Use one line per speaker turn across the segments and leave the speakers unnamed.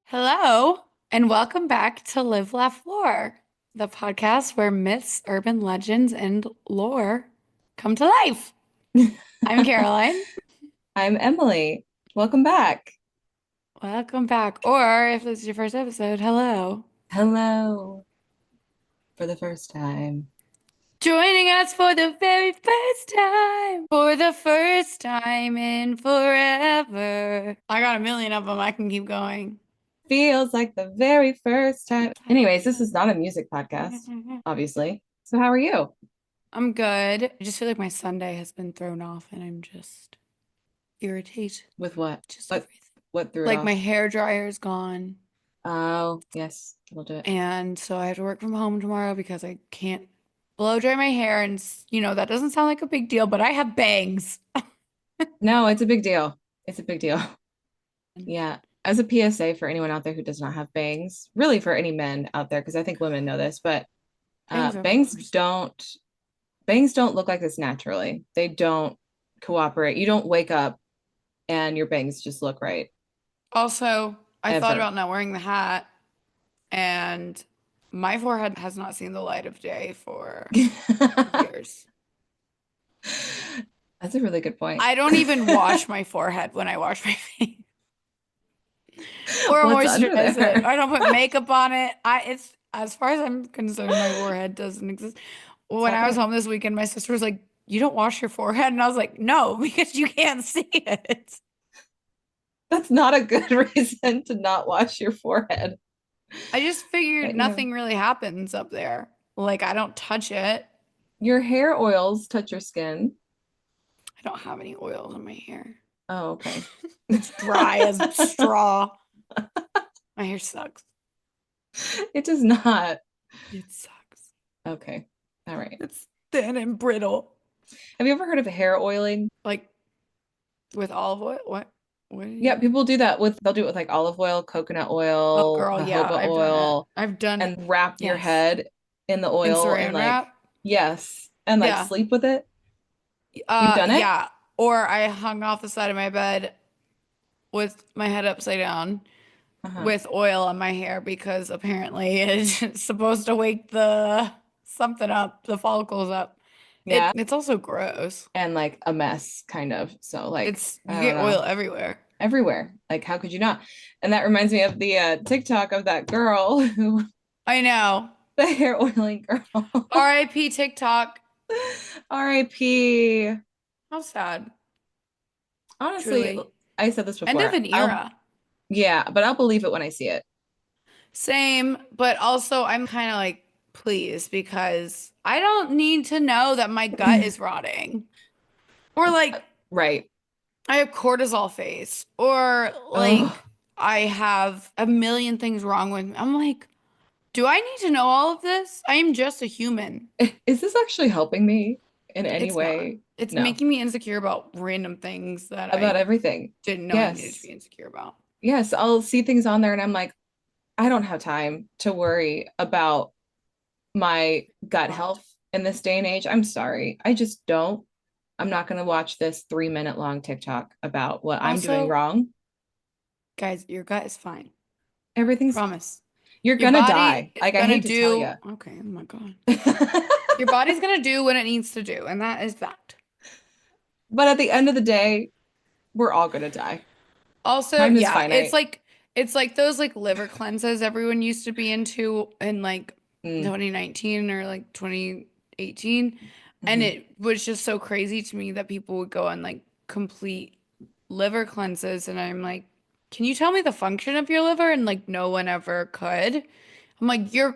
Hello, and welcome back to Live, Laugh, Lore, the podcast where myths, urban legends, and lore come to life. I'm Caroline.
I'm Emily. Welcome back.
Welcome back. Or if this is your first episode, hello.
Hello for the first time.
Joining us for the very first time, for the first time in forever. I got a million of them. I can keep going.
Feels like the very first time. Anyways, this is not a music podcast, obviously. So, how are you?
I'm good. I just feel like my Sunday has been thrown off and I'm just irritated.
With what?
Just
What
everything.
what threw it
Like my
off?
hair dryer is gone.
Oh, yes, we'll do it.
And so I have to work from home tomorrow because I can't blow dry my hair. And, that doesn't sound like a big deal, but I have bangs.
No, it's a big deal. It's a big deal. Yeah. As a PSA for anyone out there who does not have bangs, really for any men out there, because I think women know this, but
Bangs
uh,
are the
bangs
worst.
don't bangs don't look like this naturally. They don't cooperate. You don't wake up and your bangs just look right
Also, I thought
ever.
about not wearing the hat, and my forehead has not seen the light of day for years.
That's a really good point.
I don't even wash my forehead when I wash my face or
What's under
moisturize it.
there?
I don't put makeup on it. It's as far as I'm concerned, my forehead doesn't exist.
What's
When I was
happening?
home this weekend, my sister was like, "You don't wash your forehead?" And I was like, "No, because you can't see it."
That's not a good reason to not wash your forehead.
I just figured
But, you know,
nothing really happens up there. Like I don't touch it.
your hair oils touch your skin.
I don't have any oils in my hair.
Oh, okay.
It's dry as straw. My hair sucks.
It does not.
It sucks.
Okay. All right.
It's thin and brittle.
Have you ever heard of hair oiling?
Like with olive oil. What? What do
Yeah,
you?
people do that with, they'll do it with like olive oil, coconut
Oh,
oil,
girl, yeah,
jojoba
I've done it.
oil,
I've done,
and wrap your
yes.
head in the
In
oil and
saran
like,
wrap.
yes, and like
Yeah.
sleep with it. You've done it?
Yeah. Or I hung off the side of my bed with my head upside down
Uh-huh.
with oil on my hair because apparently it's supposed to wake the something up, the follicles up.
Yeah.
It's also gross.
And like a mess, kind of. So like,
It's
I
you
don't
get oil
know,
everywhere.
everywhere. Like, how could you not? And that reminds me of the TikTok of that girl who,
I know.
the hair oiling girl.
R.I.P. TikTok.
R.I.P.
How sad.
Honestly,
Truly.
I said this
End of
before.
an era.
Yeah, but I'll believe it when I see it.
Same, but also I'm kind of like, please, because I don't need to know that my gut is rotting. Or like
Right.
I have cortisol face. Or
Oh,
like I have a million things wrong with me. I'm like, do I need to know all of this? I am just a human.
is this actually helping me in any
It's not.
way?
It's
No,
making me insecure about random things that
about
I
everything.
didn't know I needed to
Yes.
be insecure about.
Yes. I'll see things on there and I'm like, I don't have time to worry about my gut health in this day and age. I'm sorry. I just don't. I'm not going to watch this 3 minute long TikTok about what I'm doing
Also,
wrong.
guys, your gut is fine.
Everything's fine.
Promise.
You're
Your
going to
body
die.
is
Like, I
gonna
hate to tell
do,
you.
okay, oh my God. Your body's gonna do what it needs to do, and that is fact.
But at the end of the day, we're all going to die.
Also,
Time is
yeah,
finite.
it's like those like liver cleanses everyone used to be into in like
Mm,
2019 or like 2018. And
mhm.
it was just so crazy to me that people would go on like complete liver cleanses. And I'm like, can you tell me the function of your liver? And like no one ever could. I'm like, your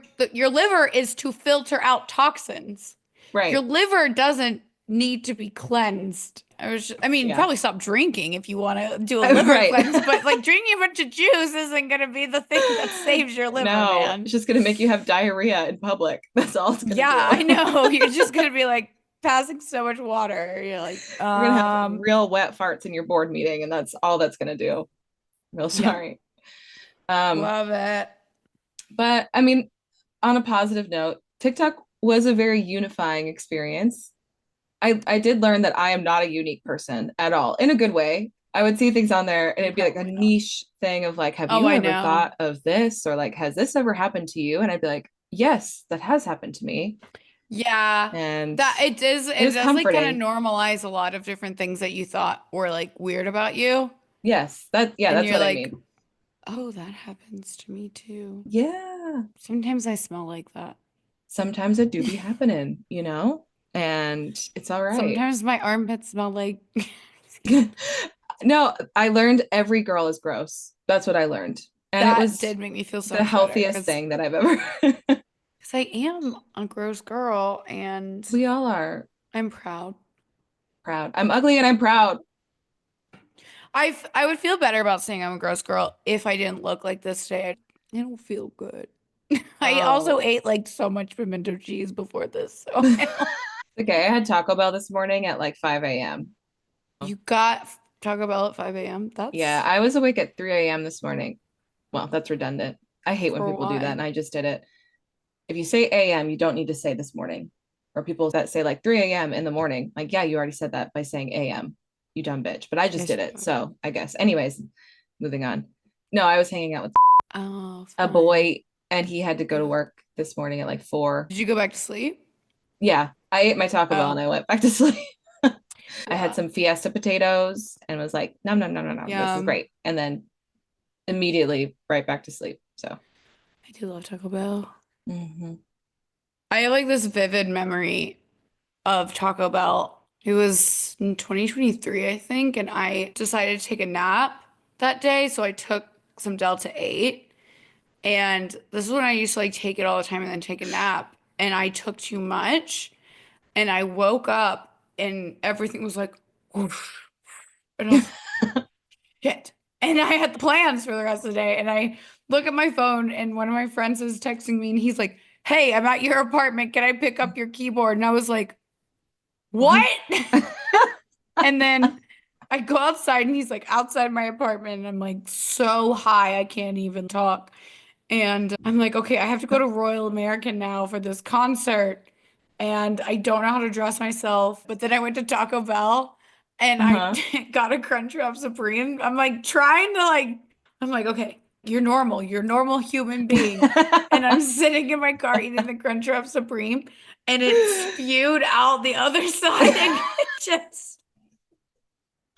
liver is to filter out toxins. Your
Right.
liver doesn't need to be cleansed. I mean,
Yeah.
probably stop drinking if you want to do a liver
Right.
cleanse, but like drinking a bunch of juice isn't going to be the thing that saves your liver,
No,
man.
it's just going to make you have diarrhea in public. That's all it's going to
Yeah, I
do.
know. You're just going to be like passing so much water. You're like,
You're going to have real wet farts in your board meeting, and that's all that's going to do. Real
yeah,
sorry. Um,
love it.
but I mean, on a positive note, TikTok was a very unifying experience. I did learn that I am not a unique person at all in a good way. I would see things on there and it'd be like a
Probably not.
niche thing of like, have
Oh,
you
I
ever
know.
thought of this? Or like, has this ever happened to you? And I'd be like, yes, that has happened to me.
Yeah.
And
That it does
it
it
was
does like kind of
comforting.
normalize a lot of different things that you thought were like weird about you.
Yes, yeah,
And
that's
you're
what I
like,
mean.
oh, that happens to me too.
Yeah.
Sometimes I smell like that.
Sometimes it do be happening, and it's all right.
Sometimes my armpits smell like
No, I learned every girl is gross. That's what I learned. And it
that
was
did make me feel so
the
much better
healthiest
because
thing that I've ever.
I am a gross girl and
We all are
I'm proud.
proud. I'm ugly and I'm proud.
I would feel better about saying I'm a gross girl if I didn't look like this today. I don't feel good. I also
Oh.
ate like so much pimento cheese before this, so I don't.
Okay, I had Taco Bell this morning at like 5 a.m.
You got Taco Bell at 5 a.m.
Yeah,
That's
I was awake at 3 a.m. this morning. Well, that's redundant. I hate when
for
people do that,
why?
and I just did it. If you say a.m., you don't need to say this morning. Or people that say like 3 a.m. in the morning, like, yeah, you already said that by saying a.m., you dumb bitch. But I just
Yes,
did
you
it.
do.
So I guess. Anyways, moving on. No, I was hanging out with
Oh,
a
fun.
boy and he had to go to work this morning at like 4.
Did you go back to sleep?
Yeah, I ate my Taco Bell and
Oh,
I went back to sleep. I had
yeah.
some Fiesta potatoes and was like, no, no, no, no, no, this is
Yeah.
great. And then immediately right back to sleep. So,
I do love Taco Bell.
mhm.
I have like this vivid memory of Taco Bell. It was in 2023, I think, and I decided to take a nap that day, so I took some Delta 8. And this is when I used to like take it all the time and then take a nap. And I took too much, and I woke up and everything was like whoosh. And I was like, shit. And I had plans for the rest of the day. And I look at my phone, and one of my friends is texting me, and he's like, hey, I'm at your apartment. Can I pick up your keyboard? And I was like, what?
What?
And then I go outside, and he's like outside my apartment. And I'm like so high, I can't even talk. And I'm like, okay, I have to go to Royal American now for this concert. And I don't know how to dress myself. But then I went to Taco Bell and I
Uh-huh.
got a Crunchwrap Supreme. I'm like trying to like, I'm like, okay, you're normal. You're a normal human being. And I'm sitting in my car eating the Crunchwrap Supreme and it spewed out the other side and it just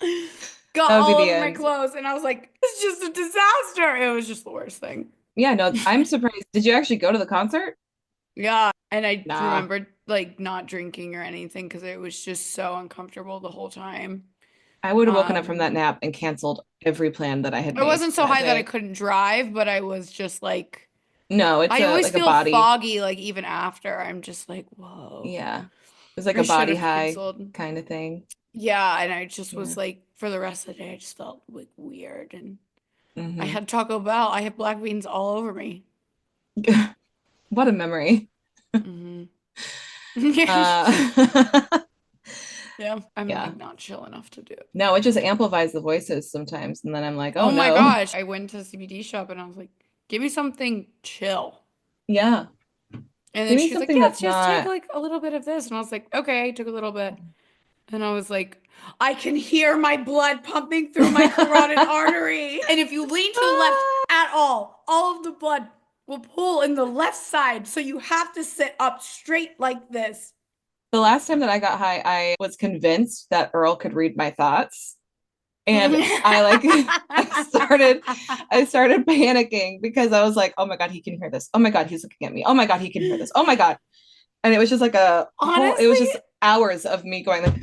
got
That would be
all
the
over my
end.
clothes. And I was like, it's just a disaster. It was just the worst thing.
Yeah, no, I'm surprised. Did you actually go to the concert?
Yeah, and I
Nah.
remembered like not drinking or anything because it was just so uncomfortable the whole time.
I would have woken up from that
Um,
nap and canceled every plan that I had
I
made
wasn't
for
so
that
high that I
day.
couldn't drive, but I was just like
No, it's
I
a
always
like a
feel
body.
foggy like even after. I'm just like, whoa.
Yeah. It was like
I
a
should
body
have
high
canceled.
kind of thing.
Yeah, and I just
Yeah.
was like for the rest of the day I just felt like weird and I
Hmm.
had Taco Bell. I had black beans all over me.
What a memory.
Hmm.
Uh,
Yeah, I'm
yeah.
like not chill enough to do it.
No, it just amplifies the voices sometimes. And then I'm like, oh
Oh my
no.
gosh. I went to the CBD shop and I was like, give me something chill.
Yeah.
And
Give
then
me
she's like,
something
yeah,
that's
just take
not.
like a little bit of this. And I was like, okay, I took a little bit. And I was like, I can hear my blood pumping through my carotid artery. And if you lean to the left at all of the blood will pull in the left side. So you have to sit up straight like this.
The last time that I got high, I was convinced that Earl could read my thoughts. And I like I started panicking because I was like, oh my God, he can hear this. Oh my God, he's looking at me. Oh my God, he can hear this. Oh my God. And it was just like a whole, it was
Honestly,
just hours of me going like,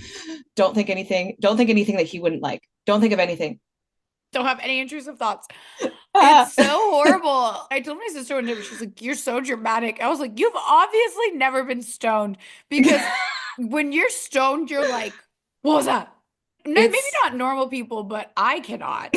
don't think anything that he wouldn't like. Don't think of anything.
don't have any intrusive thoughts.
Ah.
It's so horrible. I told my sister one day, but she's like, you're so dramatic. I was like, you've obviously never been stoned because when you're stoned, you're like, what was that? No, maybe
It's
not normal people, but I cannot.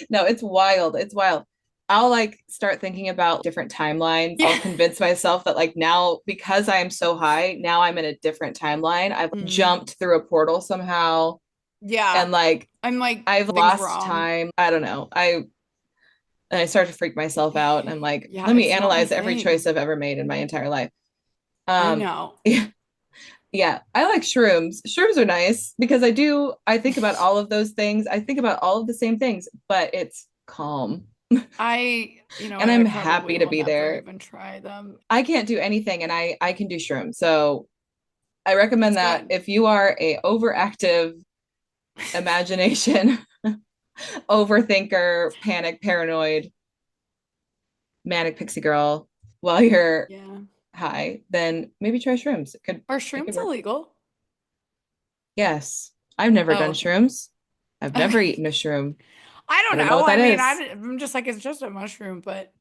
no, it's wild. It's wild. I'll like start thinking about different timelines.
Yeah.
I'll convince myself that like now because I am so high, now I'm in a different timeline. I've
Mm,
jumped through a portal somehow
yeah.
and like
I'm like,
I've
things
lost
wrong.
time. I don't know. I start to freak myself out and I'm like,
Yeah,
let me
it's not my
analyze every choice
thing.
I've ever made in my entire life.
I
Um
know.
yeah, Yeah, I like shrooms. Shrooms are nice because I think about all of those things. I think about all of the same things, but it's calm.
You know
And
what,
I'm
I probably
happy to
will
be
never
there.
even try them.
I can't do anything and I can do shrooms. So I recommend
That's
that
good.
if you are a overactive imagination, overthinker, panic, paranoid, manic pixie girl while you're
Yeah.
high, then maybe try shrooms.
Are
It could
shrooms
work.
illegal?
Yes. I've never
Oh,
done
okay.
shrooms. I've never
Okay.
eaten a shroom.
I
I
don't
don't know
know.
what
I
that
mean,
is.
I'm just like, it's just a mushroom, but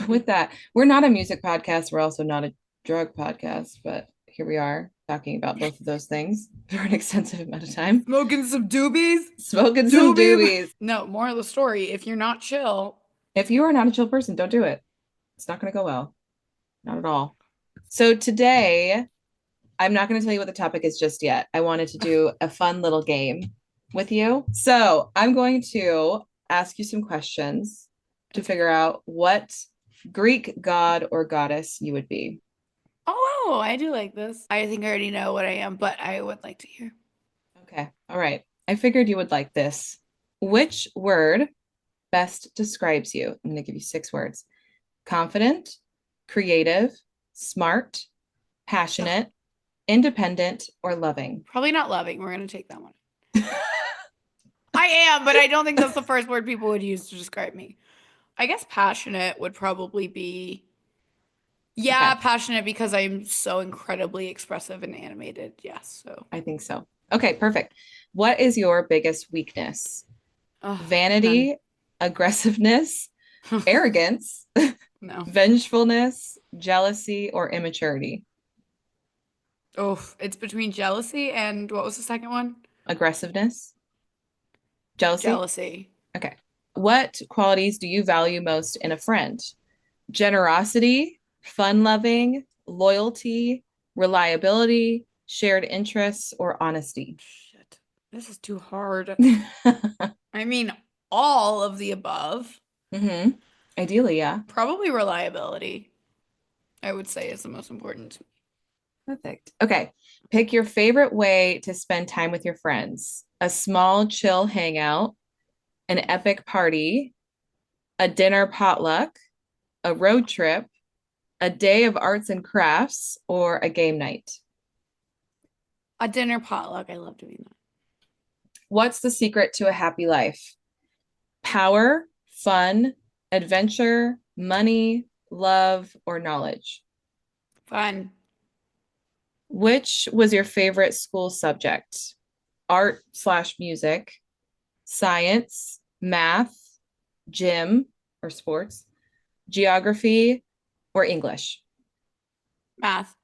With that, we're not a music podcast. We're also not a drug podcast, but here we are talking about both of those things for an extensive amount of time.
smoking some doobies.
Smoking some
Doobie.
doobies.
No, moral of the story, if you're not chill,
If you are not a chill person, don't do it. It's not going to go well. Not at all. So today, I'm not going to tell you what the topic is just yet. I wanted to do a fun little game with you. So I'm going to ask you some questions to
okay.
figure out what Greek god or goddess you would be.
Oh, I do like this. I think I already know what I am, but I would like to hear.
Okay. All right. I figured you would like this. Which word best describes you? I'm going to give you 6 words: confident, creative, smart,
Ugh,
passionate, independent, or loving.
probably not loving. We're gonna take that one. I am, but I don't think that's the first word people would use to describe me. I guess passionate would probably be, yeah,
Okay.
passionate because I'm so incredibly expressive and animated. Yes, so.
I think so. Okay, perfect. What is your biggest weakness?
Oh, none.
Vanity, aggressiveness, arrogance,
No.
vengefulness, jealousy, or immaturity?
Oh, it's between jealousy and what was the second one?
Aggressiveness, jealousy?
Jealousy.
Okay. What qualities do you value most in a friend? Generosity, fun loving, loyalty, reliability, shared interests, or honesty?
Shit. This is too hard. I mean, all of the above.
hmm Ideally, yeah.
Probably reliability, I would say, is the most important.
Perfect. Okay. Pick your favorite way to spend time with your friends: a small, chill hangout, an epic party, a dinner potluck, a road trip, a day of arts and crafts, or a game night.
A dinner potluck. I love doing that.
What's the secret to a happy life? Power, fun, adventure, money, love, or knowledge?
Fun.
Which was your favorite school subject? Art/music, science, math, gym or sports, geography, or English?
Math.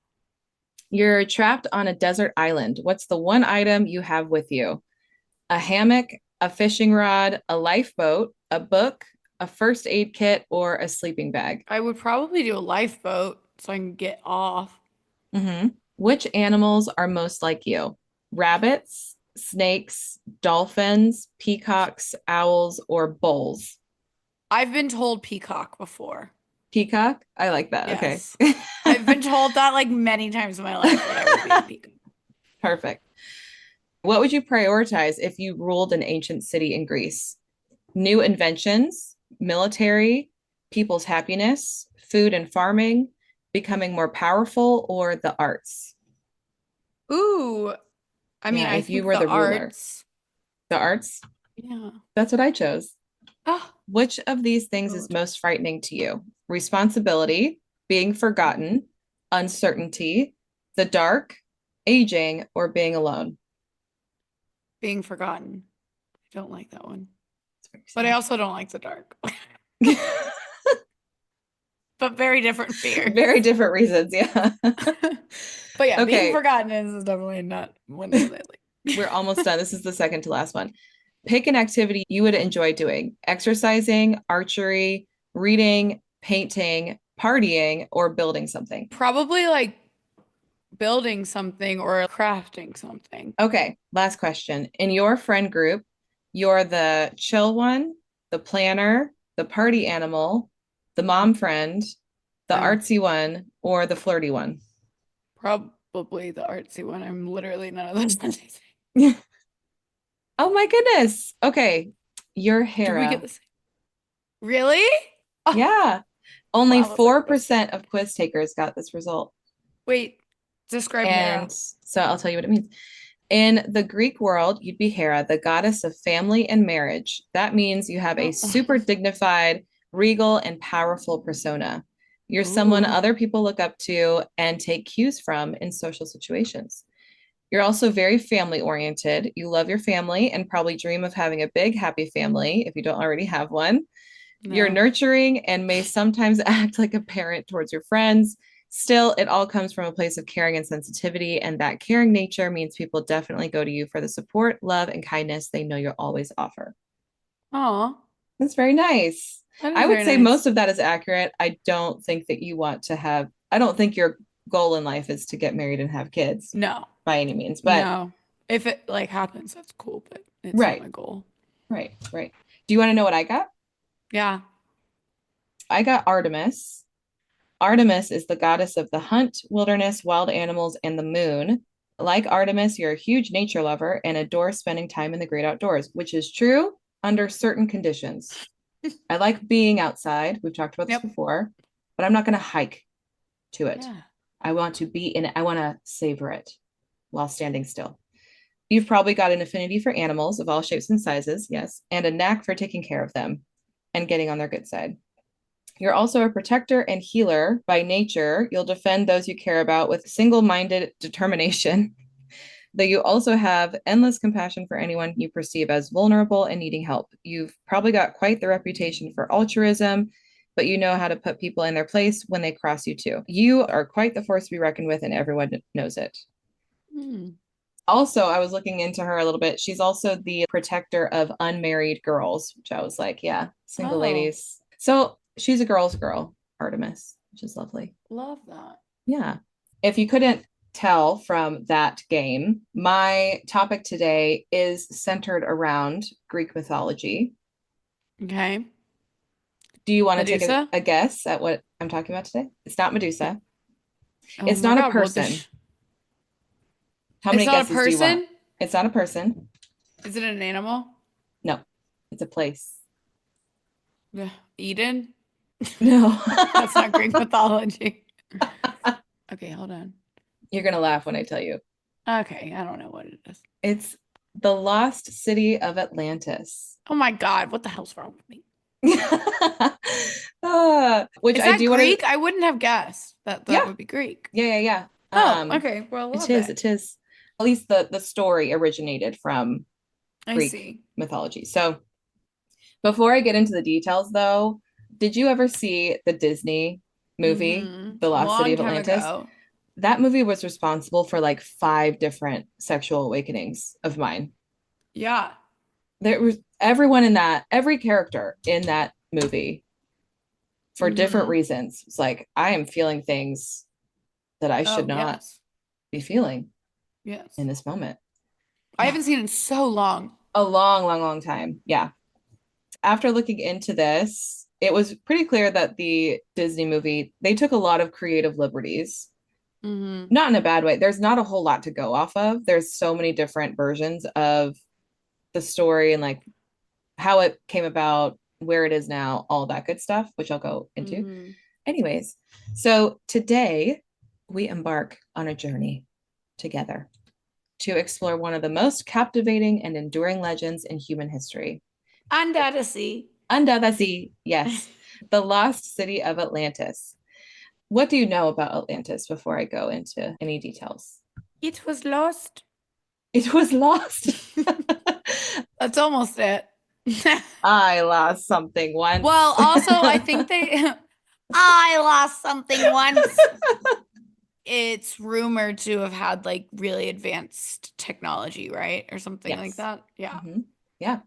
You're trapped on a desert island. What's the one item you have with you? A hammock, a fishing rod, a lifeboat, a book, a first aid kit, or a sleeping bag?
I would probably do a lifeboat so I can get off.
Which animals are most like you? Rabbits, snakes, dolphins, peacocks, owls, or bulls?
I've been told peacock before.
Peacock? I like that. Okay.
Yes. I've been told that like many times in my life that I would be a peacock.
Perfect. What would you prioritize if you ruled an ancient city in Greece? New inventions, military, people's happiness, food and farming, becoming more powerful, or the arts?
Ooh, I mean,
Yeah,
I
if you
think
were
the
the ruler.
arts.
The arts?
Yeah.
That's what I chose.
Oh,
Which of these things is
good.
most frightening to you? Responsibility, being forgotten, uncertainty, the dark, aging, or being alone?
Being forgotten. I don't like that one.
It's very
But I
sad.
also don't like the dark. But very different fears.
Very different reasons. Yeah.
But yeah, being
Okay.
forgotten is definitely not one that I like.
We're almost done. This is the second to last one. Pick an activity you would enjoy doing: exercising, archery, reading, painting, partying, or building something.
Probably like building something or crafting something.
Okay, last question. In your friend group, you're the chill one, the planner, the party animal, the mom friend, the
Oh,
artsy one, or the flirty one.
probably the artsy one. I'm literally none of those things.
Oh my goodness. Okay. You're
Did we get
Hera.
this? Really? Oh,
Yeah. Only
wow, that's like the best.
4% of quiz takers got this result.
Wait, describe
And
Hera.
so I'll tell you what it means. In the Greek world, you'd be Hera, the goddess of family and marriage. That means you have a super
Oh.
dignified, regal, and powerful persona. You're someone
Ooh.
other people look up to and take cues from in social situations. You're also very family oriented. You love your family and probably dream of having a big, happy family if you don't already have one. You're
No.
nurturing and may sometimes act like a parent towards your friends. Still, it all comes from a place of caring and sensitivity, and that caring nature means people definitely go to you for the support, love, and kindness they know you'll always offer.
Oh,
That's very nice.
that is
I would
very
say
nice.
most of that is accurate. I don't think your goal in life is to get married and have kids
No,
by any means, but
no. If it like happens, that's cool, but it's not
right,
my goal.
right. Do you want to know what I got?
Yeah.
I got Artemis. Artemis is the goddess of the hunt, wilderness, wild animals, and the moon. Like Artemis, you're a huge nature lover and adore spending time in the great outdoors, which is true under certain conditions. I like being outside. We've talked about this
Yep.
before, but I'm not going to hike to it.
Yeah.
I want to be in it. I want to savor it while standing still. You've probably got an affinity for animals of all shapes and sizes, yes, and a knack for taking care of them and getting on their good side. You're also a protector and healer by nature. You'll defend those you care about with single minded determination, though you also have endless compassion for anyone you perceive as vulnerable and needing help. You've probably got quite the reputation for altruism, but you know how to put people in their place when they cross you too. You are quite the force to be reckoned with, and everyone knows it.
Hmm.
Also, I was looking into her a little bit. She's also the protector of unmarried girls, which I was like, yeah, single
Oh,
ladies. So she's a girl's girl, Artemis, which is lovely.
love that.
Yeah. If you couldn't tell from that game, my topic today is centered around Greek mythology.
Okay.
Do you want to take
Medusa?
a guess at what I'm talking about today? It's not Medusa.
Oh
It's
my
not a
God. Well,
person. How
it's
many
not a
guesses do you want?
person?
It's not a person.
Is it an animal?
No, it's a place.
Ugh, Eden?
No.
That's not Greek mythology. Okay, hold on.
You're going to laugh when I tell you.
Okay, I don't know what it is.
It's the lost city of Atlantis.
Oh my God, what the hell's wrong with me?
Which
Is
I
that
do want to,
Greek? I wouldn't have guessed that that
yeah,
would be Greek.
yeah.
Oh, okay. Well, I
It
love
is,
it.
it is. At least the story originated from
I
Greek
see.
mythology. So before I get into the details, though, did you ever see the Disney movie, The Lost City
Long
of
time
Atlantis?
ago.
That movie was responsible for like five different sexual awakenings of mine.
Yeah.
There was every character in that movie for different
Mm-hmm.
reasons. It's like I am feeling things that I should
Oh,
not
yes.
be feeling in
Yes.
this moment.
I
Yeah,
haven't seen it in so long.
a long time. Yeah. After looking into this, it was pretty clear that the Disney movie, they took a lot of creative liberties.
Mm-hmm.
Not in a bad way. There's not a whole lot to go off of. There's so many different versions of the story and like how it came about, where it is now, all that good stuff, which I'll go into.
Mm-hmm.
Anyways, so today we embark on a journey together to explore one of the most captivating and enduring legends in human history.
Under the sea.
Andavasi, yes, the lost city of Atlantis. What do you know about Atlantis before I go into any details?
It was lost.
It was lost.
That's almost it.
I lost something once.
Well, also, I think they. I lost something once. It's rumored to have had like really advanced technology, right? Or something like
Yes.
that. Yeah.
Mhm. Yeah.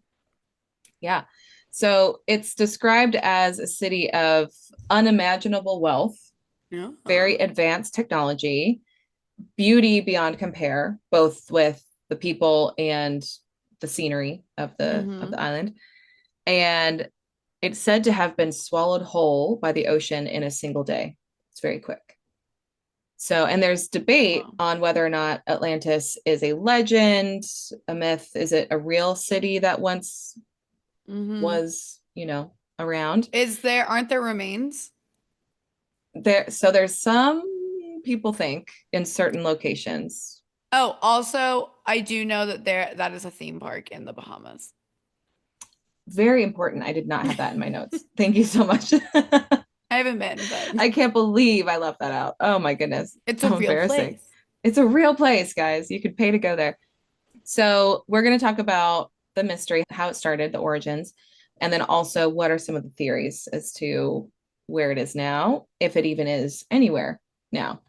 Yeah. So it's described as a city of unimaginable wealth,
Yeah.
very advanced technology, beauty beyond compare, both with the people and the scenery of
Mm-hmm.
the island. And it's said to have been swallowed whole by the ocean in a single day. It's very quick. So, and there's debate
Wow.
on whether or not Atlantis is a legend, a myth. Is it a real city that once
Mm-hmm.
was, around?
Aren't there remains?
So there's some people think in certain locations.
Oh, also, I do know that that is a theme park in the Bahamas.
Very important. I did not have that in my notes. Thank you so much.
I haven't been, but
I can't believe I left that out. Oh my goodness.
it's a
How
real
embarrassing.
place.
It's a real place, guys. You could pay to go there. So, we're going to talk about the mystery, how it started, the origins, and then also what are some of the theories as to where it is now, if it even is anywhere now.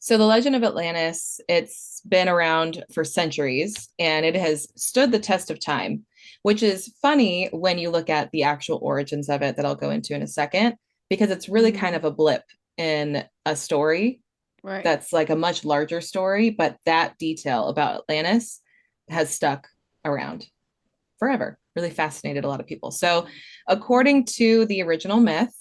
So, the legend of Atlantis, it's been around for centuries and it has stood the test of time, which is funny when you look at the actual origins of it that I'll go into in a second, because it's really kind
Hmm.
of a blip in a story
Right.
that's like a much larger story, but that detail about Atlantis has stuck around forever. Really fascinated a lot of people. So, according to the original myth,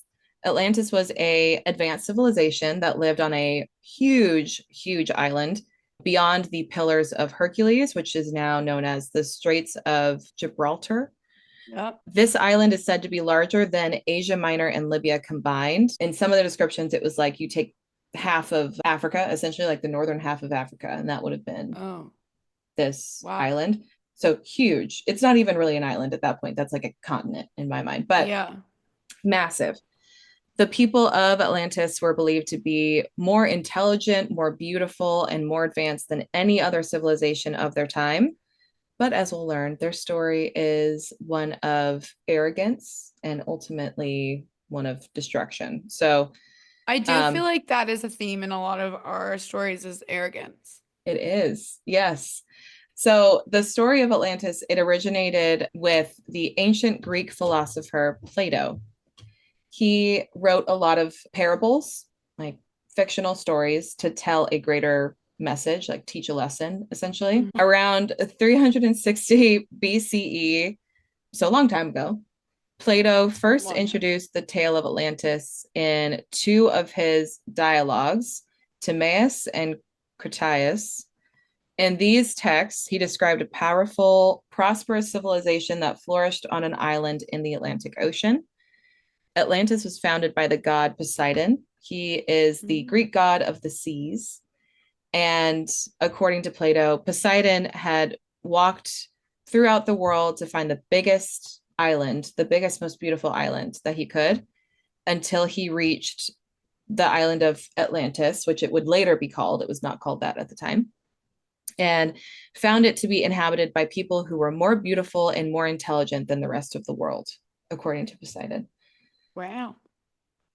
Atlantis was a advanced civilization that lived on a huge island beyond the Pillars of Hercules, which is now known as the Straits of Gibraltar.
Yep.
This island is said to be larger than Asia Minor and Libya combined. In some of the descriptions, it was like you take half of Africa, essentially like the northern half of Africa, and that would have been
Oh,
this
wow.
island. So huge. It's not even really an island at that point. That's like a continent in my mind, but
Yeah.
massive. The people of Atlantis were believed to be more intelligent, more beautiful, and more advanced than any other civilization of their time. But as we'll learn, their story is one of arrogance and ultimately one of destruction. So
I do feel
um,
like that is a theme in a lot of our stories is arrogance.
it is, yes. So the story of Atlantis, it originated with the ancient Greek philosopher Plato. He wrote a lot of parables, like fictional stories, to tell a greater message, like teach a lesson, essentially.
Mhm.
Around 360 BCE, so a long time ago, Plato first
Long time.
introduced the tale of Atlantis in two of his dialogues, Timaeus and Critias. In these texts, he described a powerful, prosperous civilization that flourished on an island in the Atlantic Ocean. Atlantis was founded by the god Poseidon. He is the
Mm.
Greek god of the seas. And according to Plato, Poseidon had walked throughout the world to find the biggest island, the biggest, most beautiful island that he could, until he reached the island of Atlantis, which it would later be called. It was not called that at the time, and found it to be inhabited by people who were more beautiful and more intelligent than the rest of the world, according to Poseidon.
Wow.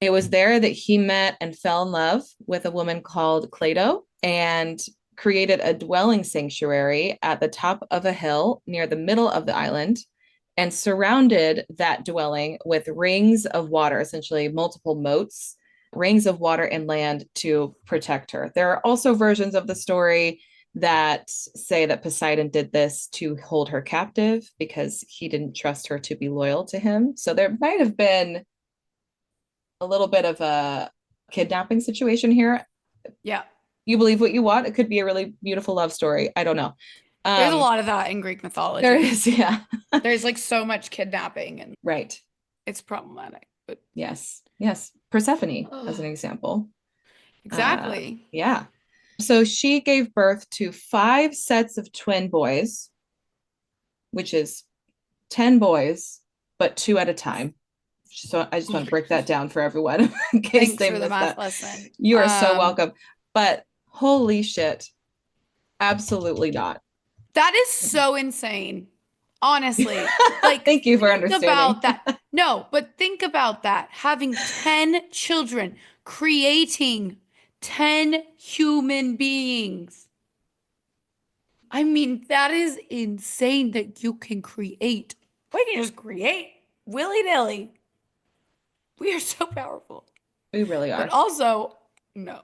It was there that he met and fell in love with a woman called Cleito and created a dwelling sanctuary at the top of a hill near the middle of the island and surrounded that dwelling with rings of water, essentially multiple moats, rings of water and land to protect her. There are also versions of the story that say that Poseidon did this to hold her captive because he didn't trust her to be loyal to him. So there might have been a little bit of a kidnapping situation here.
Yeah.
You believe what you want. It could be a really beautiful love story. I don't know.
There's a
Um,
lot of that in Greek
there
mythology.
is, yeah.
There's like so much kidnapping and
Right.
it's problematic, but
Yes. Yes. Persephone, as an
oh,
example. Uh,
exactly.
yeah. So she gave birth to five sets of twin boys, which is 10 boys, but two at a time. So I just want to break that down for everyone in case
Thanks
they
for the
missed
math
that.
lesson.
You are so welcome. But holy shit, absolutely not.
That is so insane. Honestly, like
Thank you for
think
understanding.
about that. No, but think about that. Having 10 children, creating 10 human beings. I mean, that is insane that you can create. We can just create willy-nilly. We are so powerful.
We really
But
are.
also, no.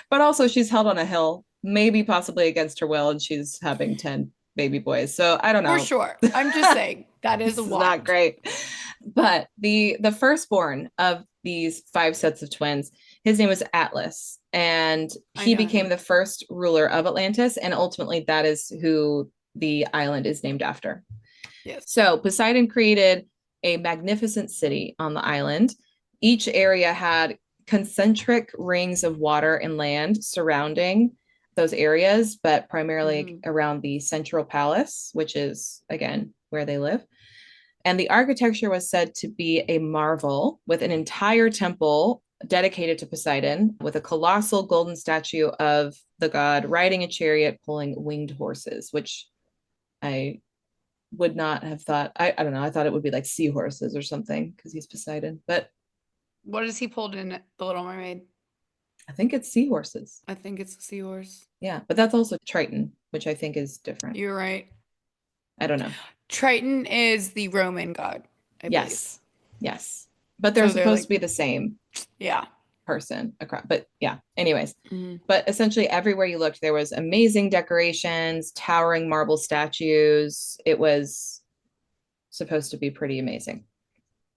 But also, she's held on a hill, maybe possibly against her will, and she's having 10 baby boys. So I don't
For
know.
sure. I'm just saying that is
This is not
wild.
great. But the firstborn of these 5 sets of twins. His name was Atlas, and
I
he
know
became
him.
the first ruler of Atlantis, and ultimately that is who the island is named after.
Yes.
So Poseidon created a magnificent city on the island. Each area had concentric rings of water and land surrounding those areas, but primarily around the central palace, which is, again, where they live. And the architecture was said to be a marvel, with an entire temple dedicated to Poseidon, with a colossal golden statue of the god riding a chariot pulling winged horses, which I would not have thought. I don't know. I thought it would be like seahorses or something because he's Poseidon, but
What is he pulled in The Little Mermaid?
I think it's seahorses.
I think it's a seahorse.
Yeah, but that's also Triton, which I think is different.
You're right.
I don't know.
Triton is the Roman god, I believe.
Yes. Yes. But they're
So they're
supposed
like,
to be the same
yeah.
person across. But yeah, anyways.
Mhm.
But essentially everywhere you looked, there was amazing decorations, towering marble statues. It was supposed to be pretty amazing.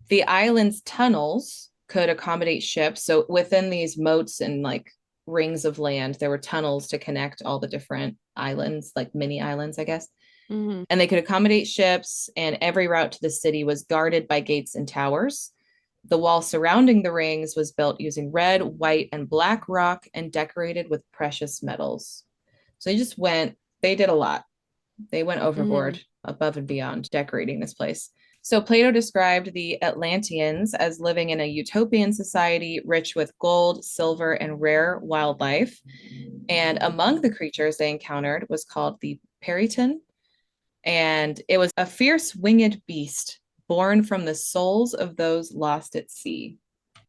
The island's tunnels could accommodate ships. So within these moats and like rings of land, there were tunnels to connect all the different islands, like mini islands, I guess.
Mhm.
And they could accommodate ships, and every route to the city was guarded by gates and towers. The wall surrounding the rings was built using red, white, and black rock and decorated with precious metals. So they did a lot. They went overboard, above and beyond decorating this place. So Plato described the Atlanteans as living in a utopian society rich with gold, silver, and rare wildlife. And among the creatures they encountered was called the Periton, and it was a fierce winged beast born from the souls of those lost at sea.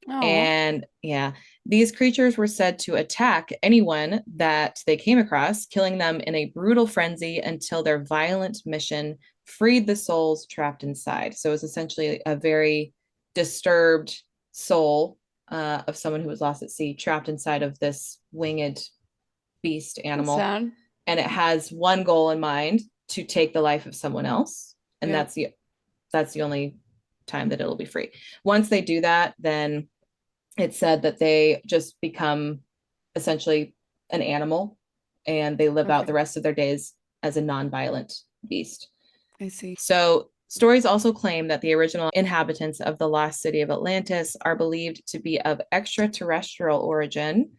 Oh.
And yeah, these creatures were said to attack anyone that they came across, killing them in a brutal frenzy until their violent mission freed the souls trapped inside. So it was essentially a very disturbed soul of someone who was lost at sea, trapped inside of this winged beast animal.
Sad.
And it has one goal in mind, to take the life of someone else. And
Yeah.
that's the only time that it'll be free. Once they do that, then it's said that they just become essentially an animal, and they live out the rest of their days as a non-violent beast.
I see.
So stories also claim that the original inhabitants of the lost city of Atlantis are believed to be of extraterrestrial origin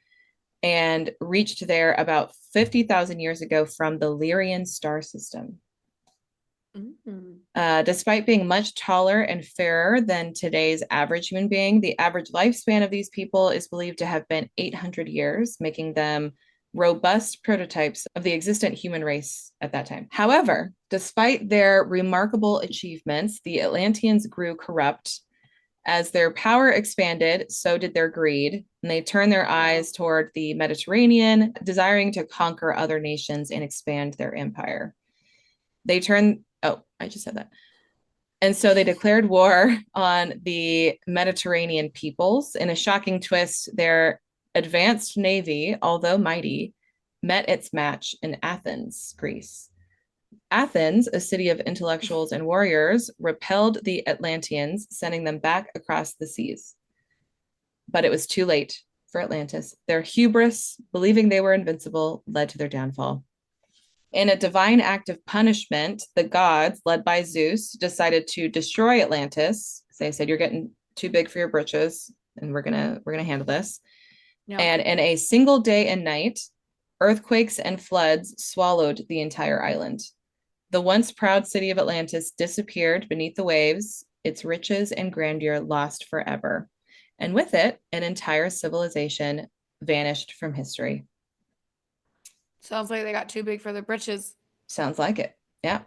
and reached there about 50,000 years ago from the Lyrian star system. Despite being much taller and fairer than today's average human being, the average lifespan of these people is believed to have been 800 years, making them robust prototypes of the existent human race at that time. However, despite their remarkable achievements, the Atlanteans grew corrupt. As their power expanded, so did their greed, and they turned their eyes toward the Mediterranean, desiring to conquer other nations and expand their empire. I just said that. And so they declared war on the Mediterranean peoples. In a shocking twist, their advanced navy, although mighty, met its match in Athens, Greece. Athens, a city of intellectuals and warriors, repelled the Atlanteans, sending them back across the seas. But it was too late for Atlantis. Their hubris, believing they were invincible, led to their downfall. In a divine act of punishment, the gods, led by Zeus, decided to destroy Atlantis. They said, "You're getting too big for your britches, and we're gonna handle this."
Yeah.
And in a single day and night, earthquakes and floods swallowed the entire island. The once proud city of Atlantis disappeared beneath the waves, its riches and grandeur lost forever. And with it, an entire civilization vanished from history.
Sounds like they got too big for their britches.
Sounds like it. Yeah.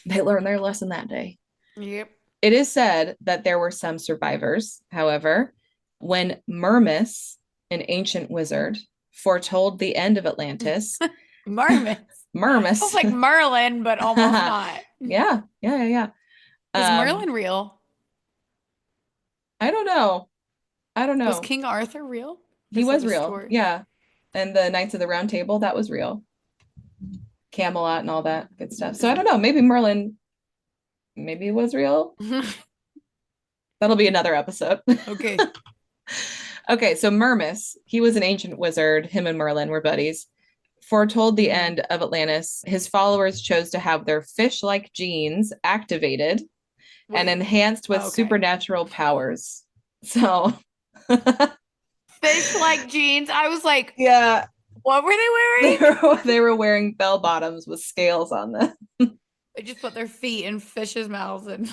They learned their lesson that day.
Yep.
It is said that there were some survivors. However, when Mermis, an ancient wizard, foretold the end of Atlantis.
Mermis.
Mermis.
It's like Merlin, but almost not.
Yeah.
Is Merlin real?
I don't know.
Was King Arthur real?
He was real. Story? Yeah. And the Knights of the Round Table, that was real. Camelot and all that good stuff. So I don't know. Maybe Merlin, maybe it was real. That's That'll be another episode.
Okay.
Okay, so Mermis, he was an ancient wizard. Him and Merlin were buddies. Foretold the
Mhm.
end of Atlantis. His followers chose to have their fish-like genes activated and
Wait.
enhanced with
Okay.
supernatural powers. So,
Fish-like jeans. I was like,
yeah,
what were they
they
wearing?
were, wearing bell bottoms with scales on them.
They just put their feet in fish's mouths and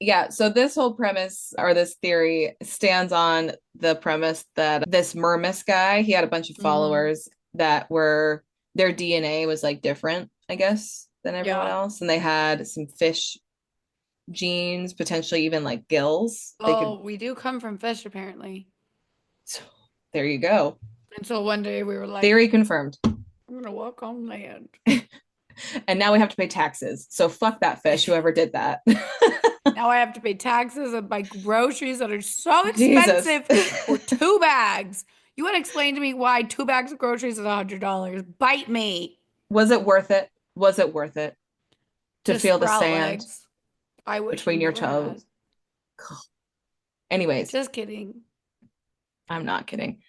Yeah, so this whole premise or this theory stands on the premise that this Mermis guy, he had a bunch of
hmm
followers that were their DNA was like different, I guess, than everyone
Yeah.
else. And they had some fish genes, potentially even like gills. They could,
Oh, we do come from fish apparently.
so there you go.
And so one day we were like,
Theory confirmed.
I'm gonna walk on land.
And now we have to pay taxes. So fuck that fish, whoever did that.
Now I have to pay taxes and buy groceries that are so
Jesus.
expensive for 2 bags. You want to explain to me why 2 bags of groceries is $100? Bite me.
Was it worth it? Was it worth it to
Just
feel the
sprout
sand
legs. I wish we
between your
never had.
toes? Anyways,
Just kidding.
I'm not kidding.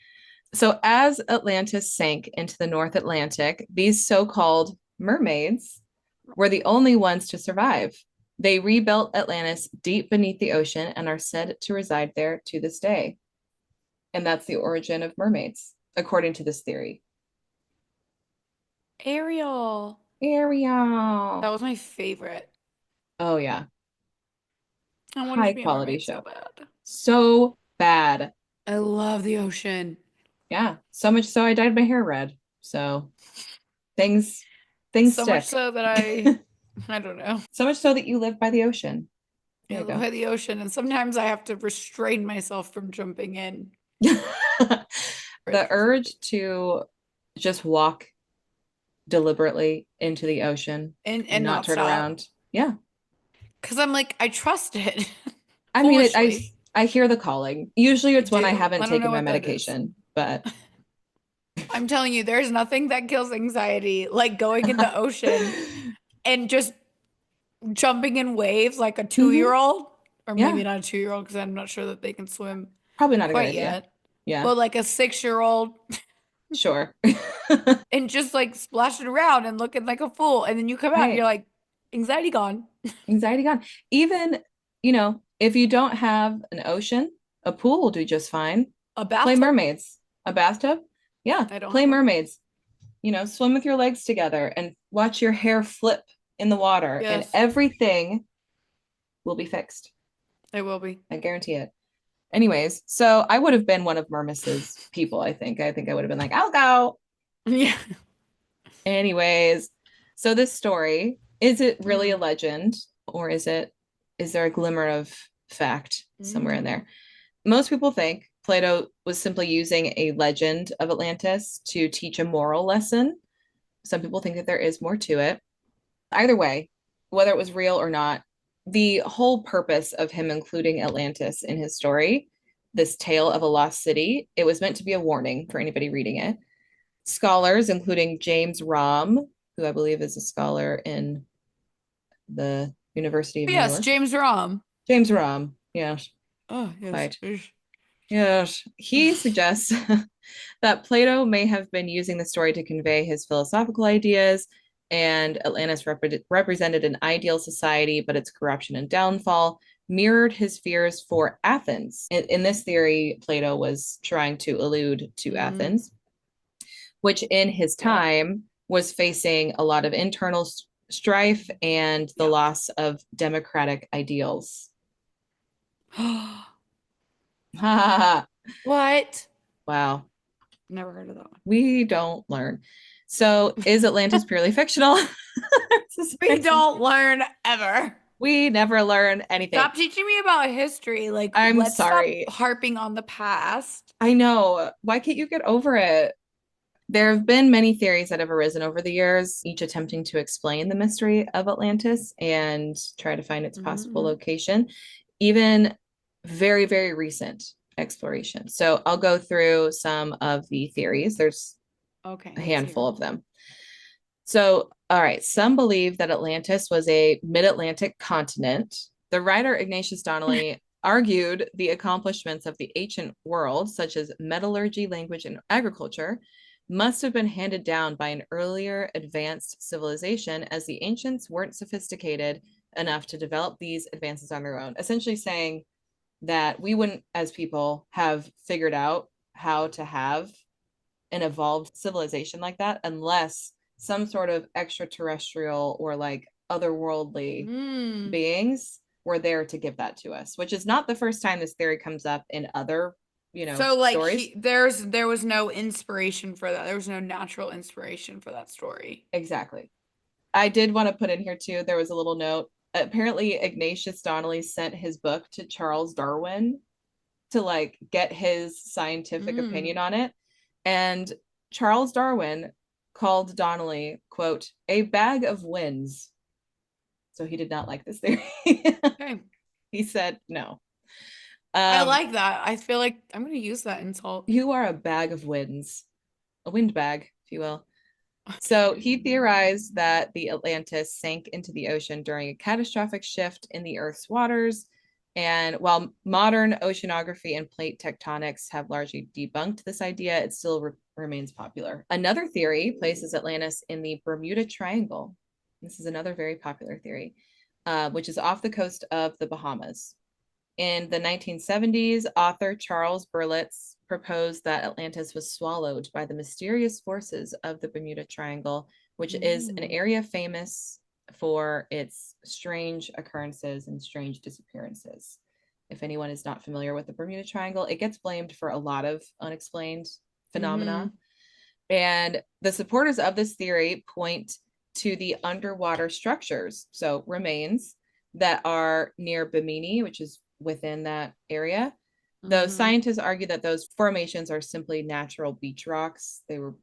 So, as Atlantis sank into the North Atlantic, these so called mermaids were the only ones to survive. They rebuilt Atlantis deep beneath the ocean and are said to reside there to this day. And that's the origin of mermaids, according to this theory.
Ariel. That
Ariel.
was my favorite.
Oh, yeah.
I wanted to
High
be a
quality
mermaid so
show.
bad.
So bad.
I love the ocean.
Yeah. So much so I dyed my hair red. So things
So much
stick.
so that I don't know.
So much so that you live by the ocean.
I
There you
live
go.
by the ocean, and sometimes I have to restrain myself from jumping in.
The urge to just walk deliberately into the ocean
And
not
not
turn
stop.
around. Yeah.
Because I'm like, I trust it.
I mean,
Foolishly.
I hear the calling. Usually
I
it's when I
do.
haven't
I don't
taken
know
my
what that is.
medication, but
I'm telling you, there's nothing that kills anxiety like going in the ocean and just jumping in waves like a
Mhm.
2-year-old, or maybe
Yeah,
not a 2-year-old because I'm not sure that they can swim
probably not a good
quite
idea.
yet,
Yeah,
but like a 6-year-old
sure.
and just like splashing around and looking like a fool. And then you come out and you're
Right.
like, anxiety gone.
Anxiety gone. Even, if you don't have an ocean, a pool will do just fine.
A
Play
bathtub?
mermaids. A bathtub? Yeah,
I don't
play
have one.
mermaids. Swim with your legs together and watch your hair flip in the water, and
Yes,
everything will be fixed.
it will be.
I guarantee it. Anyways, so I would have been one of Mermis's people, I think. I think I would have been like, I'll go.
Yeah.
Anyways, so this story, is it really a
Mm.
legend or is there a glimmer of fact somewhere in
Mm.
there? Most people think Plato was simply using a legend of Atlantis to teach a moral lesson. Some people think that there is more to it. Either way, whether it was real or not, the whole purpose of him including Atlantis in his story, this tale of a lost city, it was meant to be a warning for anybody reading it. Scholars, including James Romm, who I believe is a scholar in the University of New
Yes,
York.
James Rom.
James Romm, yes,
Oh, yes.
right. Yes, he suggests that Plato may have been using the story to convey his philosophical ideas, and Atlantis represented an ideal society, but its corruption and downfall mirrored his fears for Athens. In this theory, Plato was trying to allude to
Mm,
Athens, which in his
yeah.
time was facing a lot of internal strife and the
Yeah.
loss of democratic ideals.
What?
Wow.
Never heard of that one.
We don't learn. So is Atlantis purely fictional?
We don't learn ever.
We never learn anything.
Stop teaching me about history. Like,
I'm
let's stop
sorry.
harping on the past.
I know. Why can't you get over it? There have been many theories that have arisen over the years, each attempting to explain the mystery of Atlantis and try to find its possible
Mm-hmm.
location, even very, very recent exploration. So I'll go through some of the theories. There's
Okay,
a
let's hear
handful
'em.
of them. So, all right, some believe that Atlantis was a mid Atlantic continent The writer Ignatius Donnelly argued the accomplishments of the ancient world, such as metallurgy, language, and agriculture, must have been handed down by an earlier advanced civilization, as the ancients weren't sophisticated enough to develop these advances on their own. Essentially saying that we wouldn't, as people, have figured out how to have an evolved civilization like that unless some sort of extraterrestrial or like otherworldly beings were there to give that to us, which is not the first time this theory comes up in other,
So like
stories.
there was no inspiration for that. There was no natural inspiration for that story.
Exactly. I did want to put in here too, there was a little note. Apparently, Ignatius Donnelly sent his book to Charles Darwin to like get his scientific opinion on it. And Charles Darwin called Donnelly, quote, a bag of winds. So he did not like this theory.
Okay.
He said no.
I like that. I feel like I'm going to use that insult.
You are a bag of winds, a wind bag, if you will. So he theorized that the Atlantis sank into the ocean during a catastrophic shift in the Earth's waters. And while modern oceanography and plate tectonics have largely debunked this idea, it still remains popular. Another theory places Atlantis in the Bermuda Triangle. This is another very popular theory, which is off the coast of the Bahamas. In the 1970s, author Charles Berlitz proposed that Atlantis was swallowed by the mysterious forces of the Bermuda Triangle, which is an area famous for its strange occurrences and strange disappearances. If anyone is not familiar with the Bermuda Triangle, it gets blamed for a lot of unexplained phenomena. And the supporters of this theory point to the underwater structures, so remains that are near Bimini, which is within that area. Though scientists argue that those formations are simply natural beach rocks. They were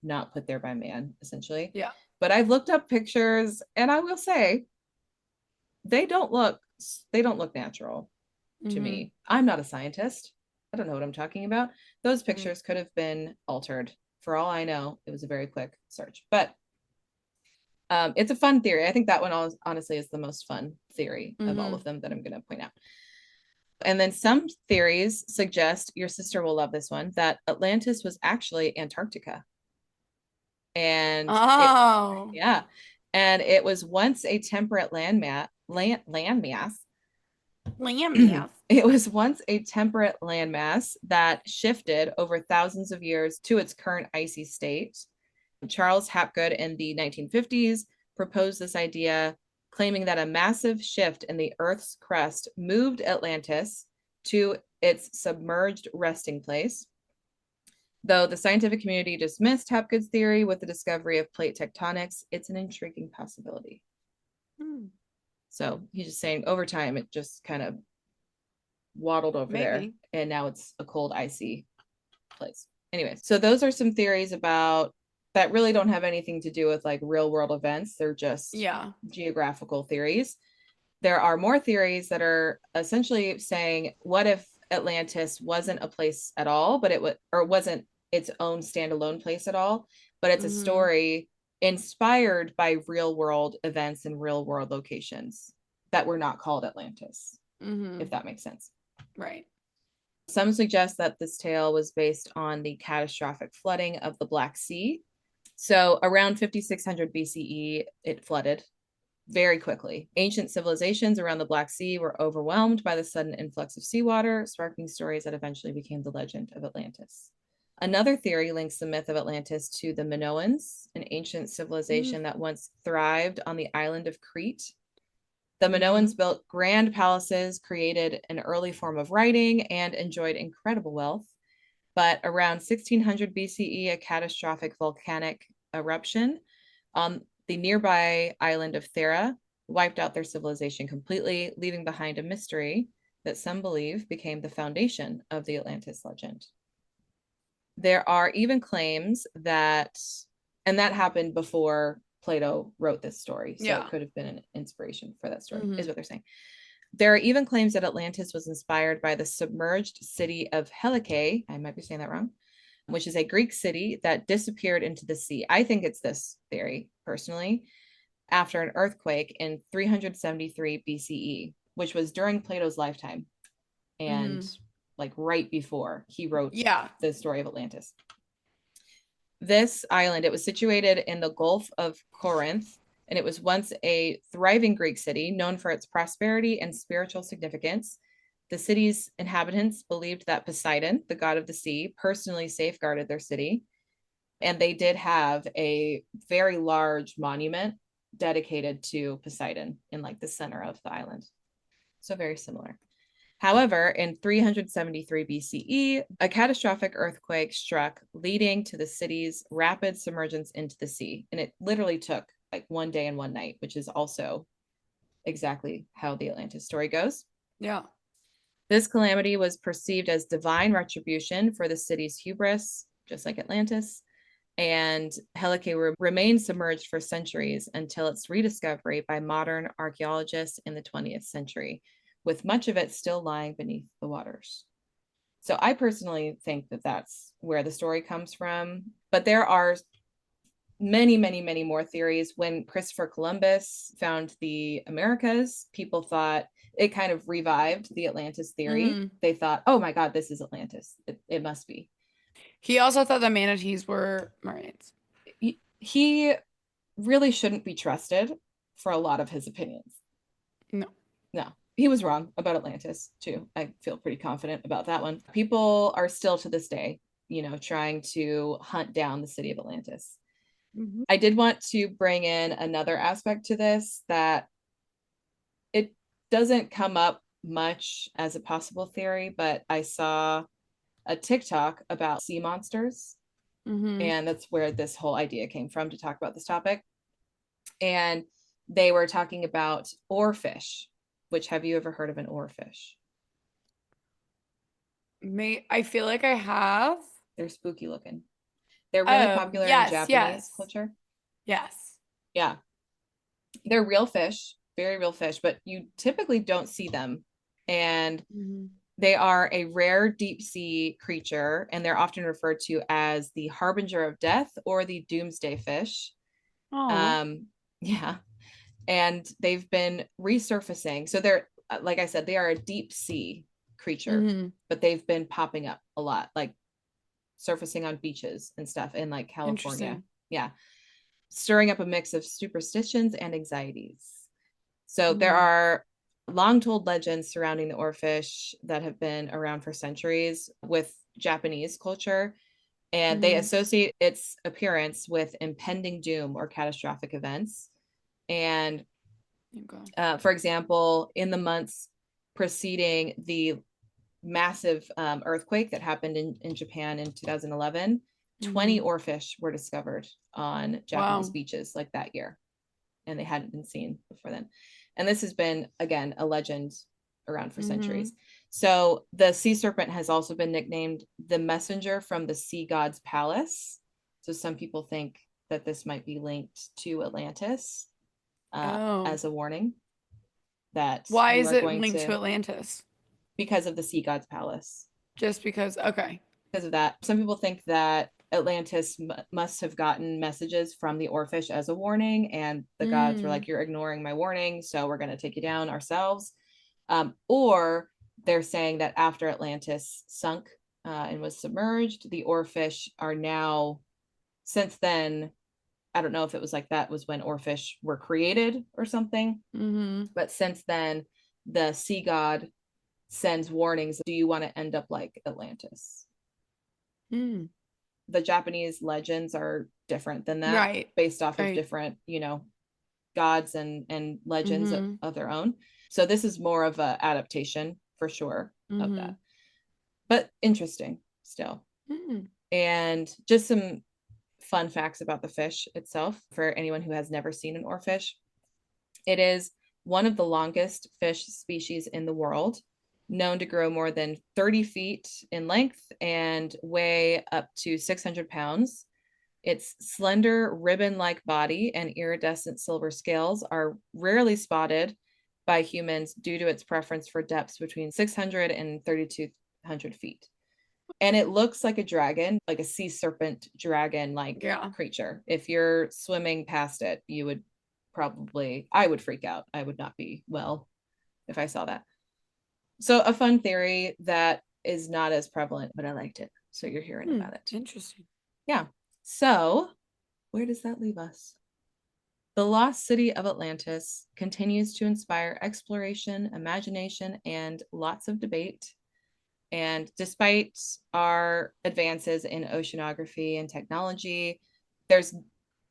not put there by man, essentially.
Yeah.
But I've looked up pictures, and I will say they don't look natural to me. I'm not a scientist. I don't know what I'm talking about. Those pictures could have been altered. For all I know, it was a very quick search. But it's a fun theory. I think that one honestly is the most fun theory of all of them that I'm going to point out. And then some theories suggest, your sister will love this one, that Atlantis was actually Antarctica. And yeah. And it was once a temperate landmass. It was once a temperate landmass that shifted over thousands of years to its current icy state. Charles Hapgood in the 1950s proposed this idea, claiming that a massive shift in the Earth's crust moved Atlantis to its submerged resting place. Though the scientific community dismissed Hapgood's theory with the discovery of plate tectonics, it's an intriguing possibility. So he's just saying over time, it just kind of waddled over there, and now it's a cold, icy place. Anyway, so those are some theories about that really don't have anything to do with like real world events. They're just geographical theories. There are more theories that are essentially saying, what if Atlantis wasn't a place at all, but wasn't its own standalone place at all, but it's a story inspired by real world events and real world locations that were not called Atlantis, if that makes sense.
Right.
Some suggest that this tale was based on the catastrophic flooding of the Black Sea. So around 5600 BCE, it flooded very quickly. Ancient civilizations around the Black Sea were overwhelmed by the sudden influx of seawater, sparking stories that eventually became the legend of Atlantis. Another theory links the myth of Atlantis to the Minoans, an ancient civilization that once thrived on the island of Crete. The Minoans built grand palaces, created an early form of writing, and enjoyed incredible wealth. But around 1600 BCE, a catastrophic volcanic eruption on the nearby island of Thera wiped out their civilization completely, leaving behind a mystery that some believe became the foundation of the Atlantis legend. There are even claims that, and that happened before Plato wrote this story, so it could have been an inspiration for that story, is what they're saying. There are even claims that Atlantis was inspired by the submerged city of Helike, I might be saying that wrong, which is a Greek city that disappeared into the sea. I think it's this theory, personally, after an earthquake in 373 BCE. which was during Plato's lifetime and like right before he wrote
Yeah.
the story of Atlantis. This island, it was situated in the Gulf of Corinth, and it was once a thriving Greek city known for its prosperity and spiritual significance. The city's inhabitants believed that Poseidon, the god of the sea, personally safeguarded their city. And they did have a very large monument dedicated to Poseidon in like the center of the island. So very similar. However, in 373 BCE, a catastrophic earthquake struck, leading to the city's rapid submergence into the sea. And it literally took like one day and one night, which is also exactly how the Atlantis story goes.
Yeah.
This calamity was perceived as divine retribution for the city's hubris, just like Atlantis. And Helike remained submerged for centuries until its rediscovery by modern archaeologists in the 20th century, with much of it still lying beneath the waters. So I personally think that that's where the story comes from. But there are many, many, many more theories. When Christopher Columbus found the Americas, people thought it kind of revived the Atlantis theory. They thought, oh my God, this is Atlantis. It must be.
He also thought the manatees were mermaids.
He really shouldn't be trusted for a lot of his opinions.
No.
He was wrong about Atlantis too. I feel pretty confident about that one. People are still to this day, trying to hunt down the city of Atlantis. I did want to bring in another aspect to this that it doesn't come up much as a possible theory, but I saw a TikTok about sea monsters. And that's where this whole idea came from to talk about this topic. And they were talking about oarfish, which have you ever heard of an oarfish?
I feel like I have.
They're spooky looking. They're really popular in Japanese culture.
Yes.
Yeah. They're real fish, very real fish, but you typically don't see them. And they are a rare deep sea creature, and they're often referred to as the harbinger of death or the doomsday fish. Yeah. And they've been resurfacing. So they're, like I said, they are a deep sea creature, but they've been popping up a lot, like surfacing on beaches and stuff in like California. Yeah. Stirring up a mix of superstitions and anxieties. So there are long told legends surrounding the oarfish that have been around for centuries with Japanese culture, and they associate its appearance with impending doom or catastrophic events. And for example, in the months preceding the massive earthquake that happened in Japan in 2011, 20 oarfish were discovered on Japanese beaches like that year, and they hadn't been seen before then. And this has been, again, a legend around for centuries. So the sea serpent has also been nicknamed the messenger from the sea god's palace. So some people think that this might be linked to Atlantis as a warning. That
why is it linked to Atlantis?
Because of the sea god's palace.
Just because, okay.
Because of that. Some people think that Atlantis must have gotten messages from the oarfish as a warning, and the gods were like, you're ignoring my warning, so we're going to take you down ourselves. Or they're saying that after Atlantis sunk and was submerged, the oarfish are now, since then, I don't know if it was like that was when oarfish were created or something, but since then, the sea god sends warnings. Do you want to end up like Atlantis? The Japanese legends are different than that,
right?
Based off of different, gods and legends of their own. So this is more of an adaptation for sure of that, but interesting still. And just some fun facts about the fish itself for anyone who has never seen an oarfish. It is one of the longest fish species in the world, known to grow more than 30 feet in length and weigh up to 600 pounds. Its slender ribbon-like body and iridescent silver scales are rarely spotted by humans due to its preference for depths between 600 and 3,200 feet. And it looks like a dragon, like a sea serpent dragon-like creature. If you're swimming past it, you would I would freak out. I would not be well if I saw that. So a fun theory that is not as prevalent, but I liked it. So you're hearing about it.
Interesting.
Yeah. So where does that leave us? The lost city of Atlantis continues to inspire exploration, imagination, and lots of debate. And despite our advances in oceanography and technology, there's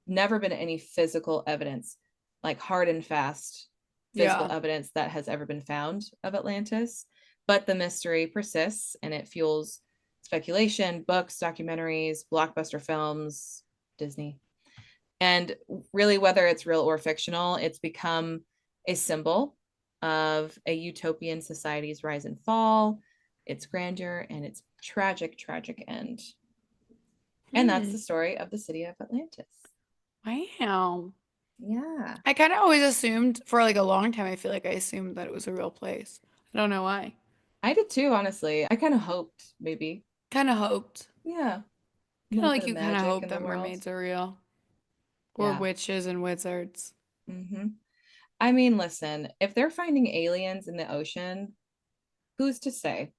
never been any physical evidence, like hard and fast physical
Yeah.
evidence that has ever been found of Atlantis. But the mystery persists and it fuels speculation, books, documentaries, blockbuster films, Disney. And really, whether it's real or fictional, it's become a symbol of a utopian society's rise and fall, its grandeur, and its tragic, tragic end. And that's the story of the city of Atlantis.
Wow.
Yeah.
I kind of always assumed for like a long time, I feel like I assumed that it was a real place. I don't know why.
I did too, honestly. I kind of hoped maybe.
Kind of hoped.
Yeah. A
Kind of
little bit
like
of
you kind of
magic
hope
in the
that
world.
mermaids are real or
Yeah.
witches and wizards.
Hmm. I mean, listen, if they're finding aliens in the ocean, who's to say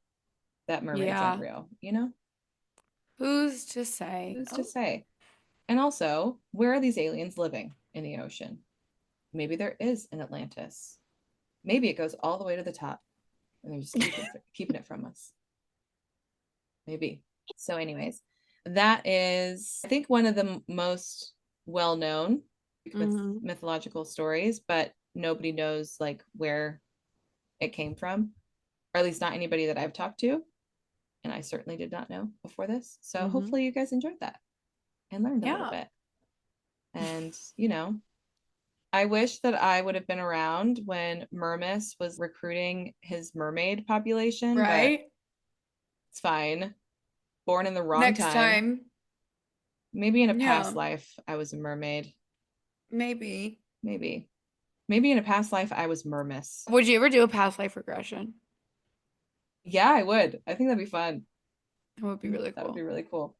that mermaids aren't
Yeah.
real? You know?
Who's to say?
Who's to
Oh,
say? And also, where are these aliens living in the ocean? Maybe there is an Atlantis. Maybe it goes all the way to the top and they're just keeping it from us. Maybe. So, anyways, that is, I think, one of the most well known
mm-hmm.
mythological stories, but nobody knows like where it came from, or at least not anybody that I've talked to. And I certainly did not know before this. So,
Mm-hmm.
hopefully, you guys enjoyed that and learned a little
Yeah.
bit. And, I wish that I would have been around when Mermis was recruiting his mermaid population, but
Right?
it's fine. Born in the wrong
Next
time.
time.
Maybe in a past
Yeah.
life, I was a mermaid.
Maybe.
Maybe. Maybe in a past life, I was Mermis.
Would you ever do a past life regression?
Yeah, I would. I think that'd be fun.
It would be really
That would be
cool.
really cool.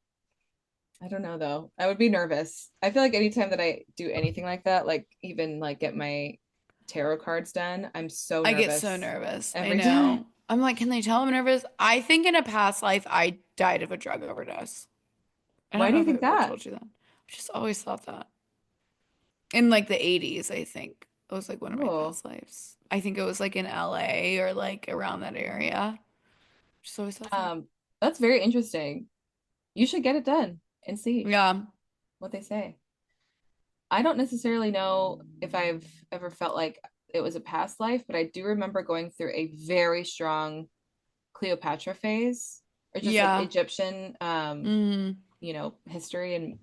I don't know though. I would be nervous. I feel like anytime that I do anything like that, like even like get my tarot cards done, I'm so
I get so
nervous
nervous. I
every time.
know. I'm like, can they tell I'm nervous? I think in a past life I died of a drug overdose. I
Why
don't
do
know
you
if I've
think
ever
that?
told you that. I just always thought that. In like the 80s, I think. It was like one of my
Oh,
past lives. I think it was like in LA or like around that area. Just always thought that.
um, that's very interesting. You should get it done and see
Yeah.
what they say. I don't necessarily know if I've ever felt like it was a past life, but I do remember going through a very strong Cleopatra phase or just like
Yeah.
Egyptian
Mm.
history and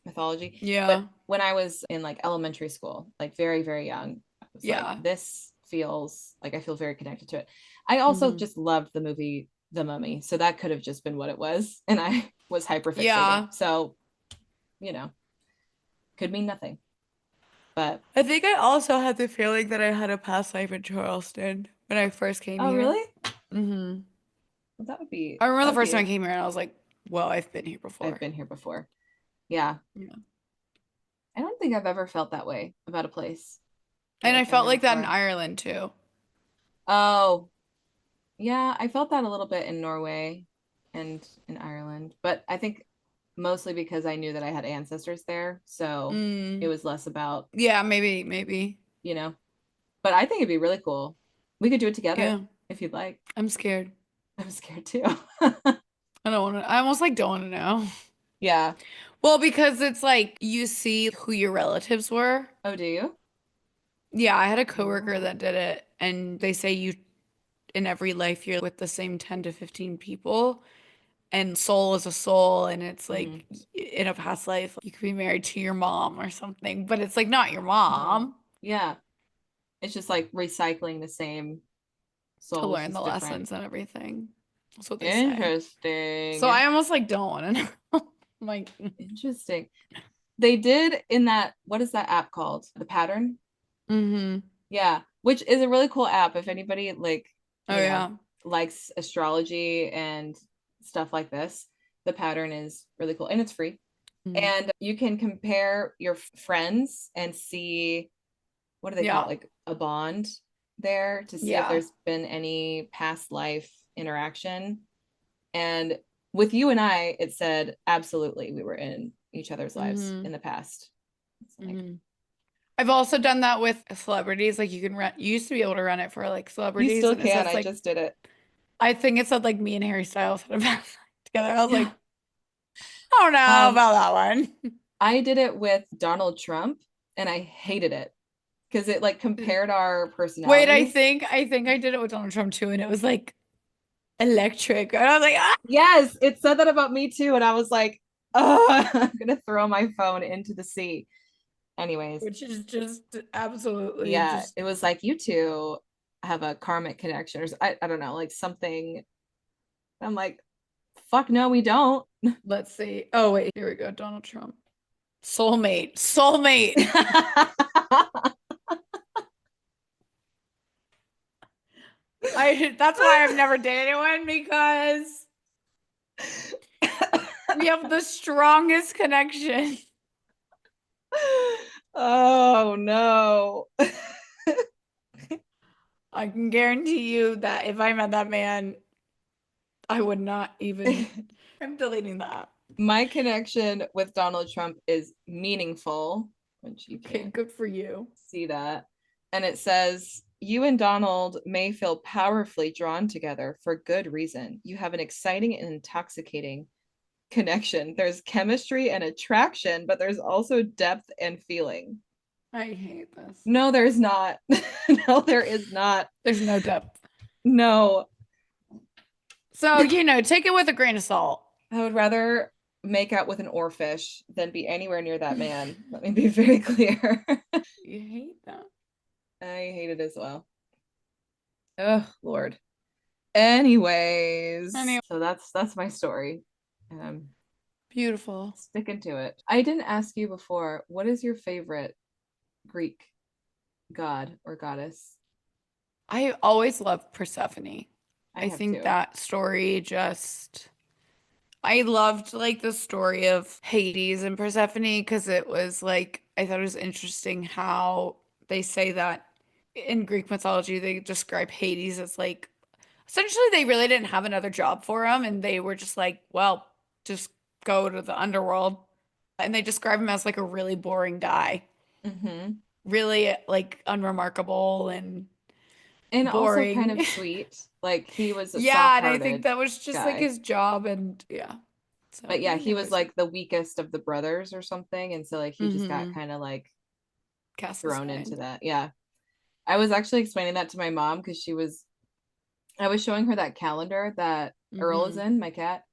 mythology. But
Yeah.
when I was in like elementary school, like very, very young, I was like,
Yeah.
this feels like I feel very connected to it. I also
Hmm.
just loved the movie The Mummy. So that could have just been what it was. And I was hyperfixating.
Yeah.
So, you know, could mean nothing. But
I think I also had the feeling that I had a past life in Charleston when I first came
oh
here.
really?
Hmm.
Well, that would be
I remember
that
the
would
first time I
be
came here and I was like, well, I've been here
I've
before.
been here before. Yeah.
Yeah.
I don't think I've ever felt that way about a place.
And I
Like I've been
felt
here
like that in
before.
Ireland too.
Oh, yeah, I felt that a little bit in Norway and in Ireland, but I think mostly because I knew that I had ancestors there, so it
Mm.
was less about,
Yeah, maybe, maybe.
you know, but I think it'd be really cool. We could do it together
Yeah.
if you'd like.
I'm scared.
I'm scared too.
I don't want to, I almost like don't want to know.
Yeah.
Well, because it's like you see who your relatives were.
Oh, do you?
Yeah, I had a coworker
Oh.
that did it, and they say you in every life you're with the same 10 to 15 people, and soul is a soul, and it's
Hmm.
like in a past life you could be married to your mom or something, but it's like not your
Oh.
mom
Yeah. It's just like recycling the same
to
souls,
learn the
just different.
lessons and everything. That's what they say. So
Interesting.
I almost like don't want to know. I'm like,
Interesting. They did in that, what is that app called? The Pattern?
mm-hmm.
Yeah, which is a really cool app if anybody like,
Oh
you know,
yeah.
likes astrology and stuff like this. The Pattern is really cool and it's free.
Mhm.
And you can compare your friends and see what do they call it?
Yeah.
Like a bond there to see if
Yeah.
there's been any past life interaction. And with you and I, it said absolutely we were in each other's lives in the past. It's like,
I've also done that with celebrities. Like you used to be able to run it for like
you
celebrities,
still
and it
can.
says
I
like,
just did it.
I think it said like me and Harry Styles had a past life together. I was like, I don't know
Um,
about that one.
I did it with Donald Trump and I hated it because it like compared our
Wait,
personalities.
I think I did it with Donald Trump too, and it was like electric. And I was like, ah!
Yes, it said that about me too. And I was like, oh, I'm gonna throw my phone into the sea. Anyways,
Which is just absolutely
yeah,
just
it was like you two have a karmic connection or I don't know, like something. I'm like, fuck no, we don't.
let's see. Oh wait, here we go. Donald Trump. Soulmate. Soulmate. I that's why I've never dated anyone because we have the strongest connection.
Oh no.
I can guarantee you that if I met that man, I would not even I'm deleting that.
My connection with Donald Trump is meaningful, which you
Okay,
can't
good for you.
see that. And it says, you and Donald may feel powerfully drawn together for good reason. You have an exciting and intoxicating connection. There's chemistry and attraction, but there's also depth and feeling.
I hate this.
No, there's not. No, there is not.
There's no depth.
No.
So, you know, take it with a grain of salt.
I would rather make out with an oarfish than be anywhere near that man. Let me be very clear.
You hate that.
I hate it as well. Oh, Lord. Anyways, so that's my story.
Beautiful.
Sticking to it. I didn't ask you before, what is your favorite Greek god or goddess?
I always loved Persephone. I
have
think
too.
that story just I loved like the story of Hades and Persephone because it was like I thought it was interesting how they say that in Greek mythology they describe Hades as like essentially they really didn't have another job for him and they were just like, well, just go to the underworld. And they describe him as like a really boring guy.
Mm-hmm.
Really like unremarkable
And also kind
boring.
of sweet. Like he was a
Yeah, and I think
soft-hearted
that was just like
guy.
his job and yeah. So
But yeah,
I
he
think
was
there's
like the weakest of the brothers or something. And so like he just got
mm-hmm.
kind of like
Cast
thrown into
aside.
that. Yeah. I was actually explaining that to my mom because I was showing her that calendar that Earl is
Mm-hmm.
in, my cat.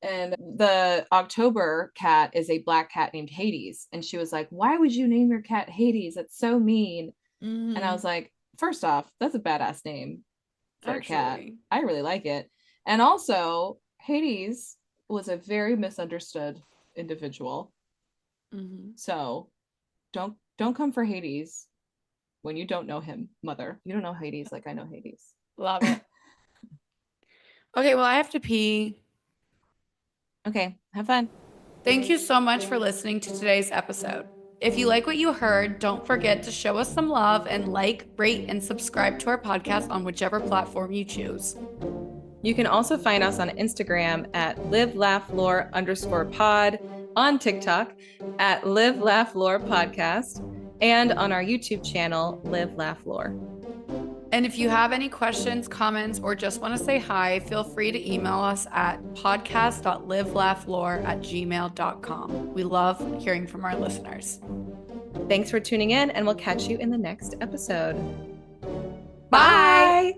And the October cat is a black cat named Hades. And she was like, why would you name your cat Hades? That's so mean. And I
Mm-hmm.
was like, first off, that's a badass name for a cat.
Actually.
I really like it. And also, Hades was a very misunderstood individual.
Mm-hmm.
So don't come for Hades when you don't know him, mother. You don't know Hades like I know Hades.
Love it. Okay, well, I have to pee.
Okay, have fun.
Thank you so much for listening to today's episode. If you like what you heard, don't forget to show us some love and like, rate, and subscribe to our podcast on whichever platform you choose.
You can also find us on Instagram at livelaughLore_pod, on TikTok at Live Laugh Lore Podcast, and on our YouTube channel, Live Laugh Lore.
And if you have any questions, comments, or just want to say hi, feel free to email us at podcast.livelaughLore@gmail.com. We love hearing from our listeners.
Thanks for tuning in, and we'll catch you in the next episode.
Bye.
Bye.